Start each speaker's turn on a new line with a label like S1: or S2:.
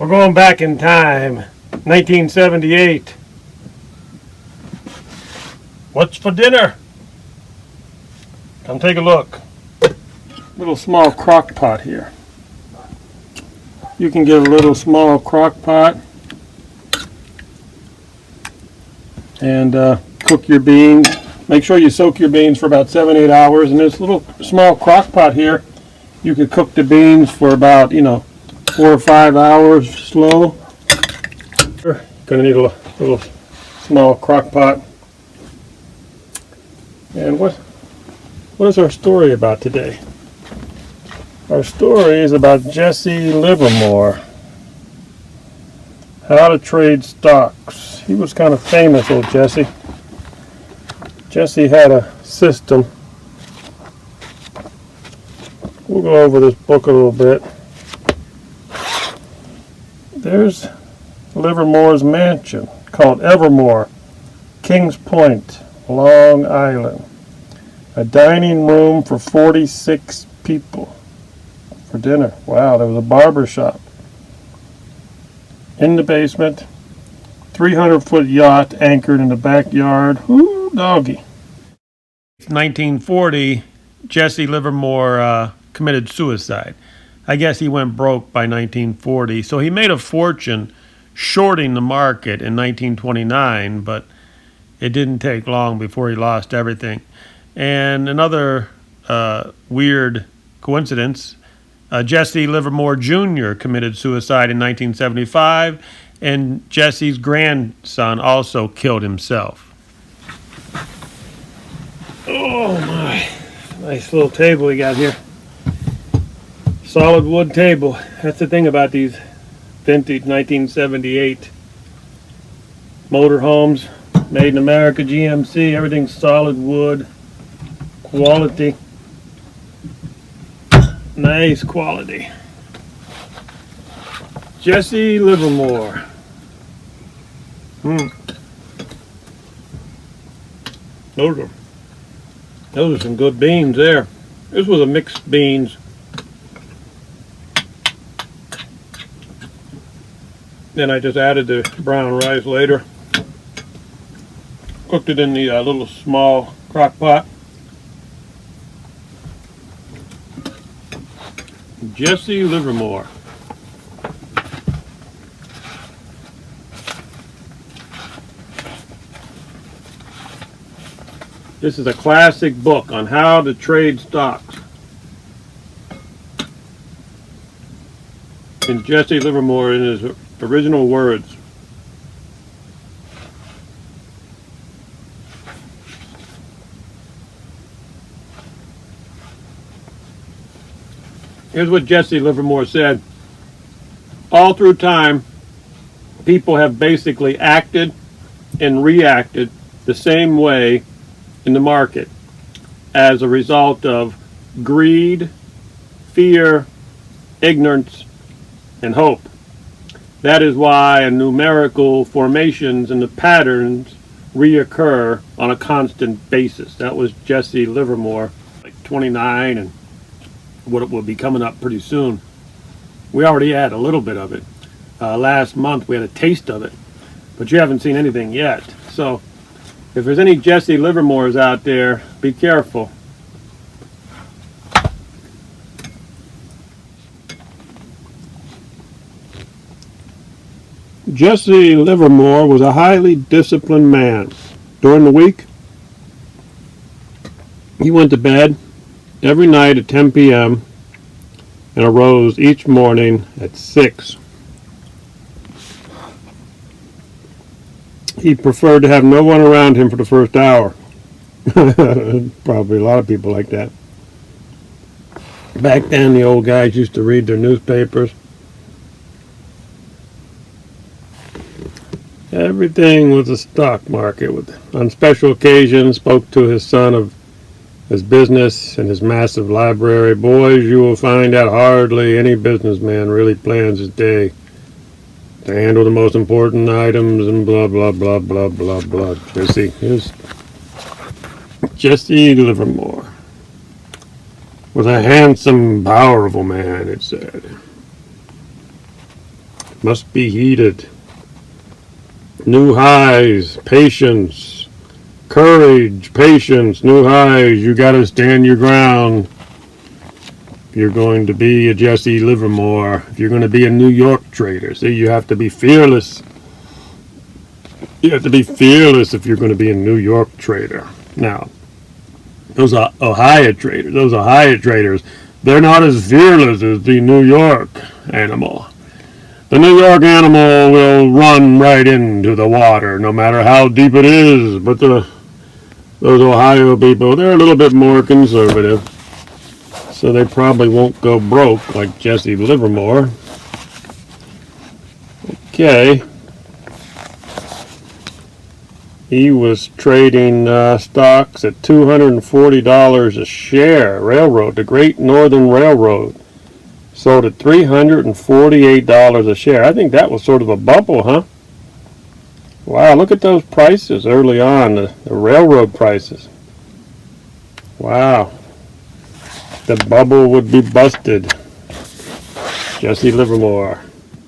S1: We're going back in time, 1978. What's for dinner? Come take a look. Little small crock pot here. You can get a little small crock pot and cook your beans. Make sure you soak your beans for about 7-8 hours. And this little small crock pot here, you could cook the beans for about 4 or 5 hours slow. You're gonna need a little small crock pot. And what is our story about today? Our story is about Jesse Livermore. How to trade stocks. He was kind of famous, old Jesse. Jesse had a system. We'll go over this book a little bit. There's Livermore's mansion called Evermore, Kings Point, Long Island. A dining room for 46 people for dinner. Wow, there was a barber shop. In the basement, 300-foot yacht anchored in the backyard. Ooh, doggy. 1940, Jesse Livermore committed suicide. I guess he went broke by 1940. So he made a fortune shorting the market in 1929, but it didn't take long before he lost everything. And another weird coincidence, Jesse Livermore Jr. committed suicide in 1975, and Jesse's grandson also killed himself. Oh my, nice little table we got here. Solid wood table. That's the thing about these vintage 1978 motorhomes. Made in America, GMC, everything's solid wood. Quality. Nice quality. Jesse Livermore. Those are some good beans there. This was a mixed beans. Then I just added the brown rice later. Cooked it in the little small crock pot. Jesse Livermore. This is a classic book on how to trade stocks. And Jesse Livermore in his original words. Here's what Jesse Livermore said. All through time, people have basically acted and reacted the same way in the market as a result of greed, fear, ignorance, and hope. That is why numerical formations and the patterns reoccur on a constant basis. That was Jesse Livermore, like 29, and what it will be coming up pretty soon. We already had a little bit of it. Last month we had a taste of it, but you haven't seen anything yet. So if there's any Jesse Livermores out there, be careful. Jesse Livermore was a highly disciplined man. During the week, he went to bed every night at 10 p.m. and arose each morning at 6. He preferred to have no one around him for the first hour. Probably a lot of people like that. Back then, the old guys used to read their newspapers. Everything was a stock market. On special occasions, spoke to his son of his business and his massive library. Boys, you will find out hardly any businessman really plans his day to handle the most important items and blah, blah, blah, blah, blah, blah. Here's Jesse Livermore. Was a handsome, powerful man, it said. Must be heated. New highs, patience, courage, patience, new highs. You got to stand your ground. If you're going to be a Jesse Livermore, if you're going to be a New York trader, see, you have to be fearless. You have to be fearless if you're going to be a New York trader. Now, those are Ohio traders, they're not as fearless as the New York animal. The New York animal will run right into the water, no matter how deep it is. But those Ohio people, they're a little bit more conservative. So they probably won't go broke like Jesse Livermore. Okay. He was trading stocks at $240 a share. Railroad, the Great Northern Railroad, sold at $348 a share. I think that was sort of a bubble, huh? Wow, look at those prices early on, the railroad prices. Wow. The bubble would be busted. Jesse Livermore.